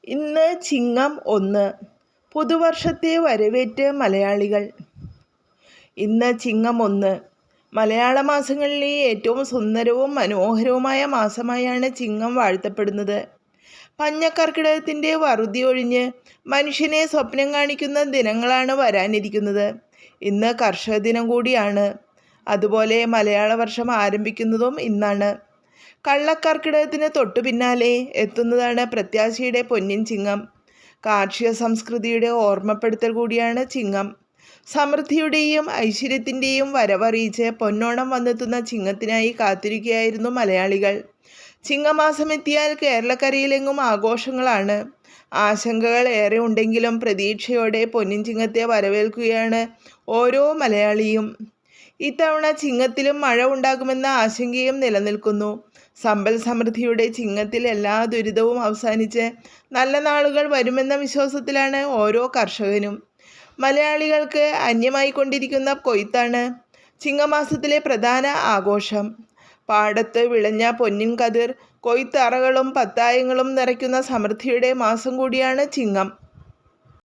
ഇന്ന് ചിങ്ങം 1. പുതുവർഷത്തെ വരവേറ്റ് മലയാളികൾ. ഇന്ന് ചിങ്ങം 1. മലയാള മാസങ്ങളിലെ ഏറ്റവും സുന്ദരവും മനോഹരവുമായ മാസമായാണ് ചിങ്ങം വാഴ്ത്തപ്പെടുന്നത്. പഞ്ഞക്കർക്കിടകത്തിൻ്റെ വറുതി ഒഴിഞ്ഞ് മനുഷ്യനെ സ്വപ്നം കാണിക്കുന്ന ദിനങ്ങളാണ് വരാനിരിക്കുന്നത്. ഇന്ന് കർഷക ദിനം കൂടിയാണ്. അതുപോലെ മലയാള വർഷം ആരംഭിക്കുന്നതും ഇന്നാണ്. കള്ളക്കർക്കിടകത്തിന് തൊട്ടു പിന്നാലെ എത്തുന്നതാണ് പ്രത്യാശയുടെ പൊന്നിൻ ചിങ്ങം. കാർഷിക സംസ്കൃതിയുടെ ഓർമ്മപ്പെടുത്തൽ കൂടിയാണ് ചിങ്ങം. സമൃദ്ധിയുടെയും ഐശ്വര്യത്തിൻ്റെയും വരവറിയിച്ച് പൊന്നോണം വന്നെത്തുന്ന ചിങ്ങത്തിനായി കാത്തിരിക്കുകയായിരുന്നു മലയാളികൾ. ചിങ്ങമാസം എത്തിയാൽ കേരളക്കരയിലെങ്ങും ആഘോഷങ്ങളാണ്. ആശങ്കകൾ ഏറെ ഉണ്ടെങ്കിലും പ്രതീക്ഷയോടെ പൊന്നിൻ ചിങ്ങത്തെ വരവേൽക്കുകയാണ് ഓരോ മലയാളിയും. ഇത്തവണ ചിങ്ങത്തിലും മഴ ഉണ്ടാകുമെന്ന ആശങ്കയും നിലനിൽക്കുന്നു. സമ്പൽ സമൃദ്ധിയുടെ ചിങ്ങത്തിൽ എല്ലാ ദുരിതവും അവസാനിച്ച് നല്ല നാളുകൾ വരുമെന്ന വിശ്വാസത്തിലാണ് ഓരോ കർഷകനും. മലയാളികൾക്ക് അന്യമായി കൊണ്ടിരിക്കുന്ന കൊയ്ത്താണ് ചിങ്ങമാസത്തിലെ പ്രധാന ആഘോഷം. പാടത്ത് വിളഞ്ഞ പൊന്നിൻ കതിർ കൊയ്ത്തറകളും പത്തായങ്ങളും നിറയ്ക്കുന്ന സമൃദ്ധിയുടെ മാസം കൂടിയാണ് ചിങ്ങം.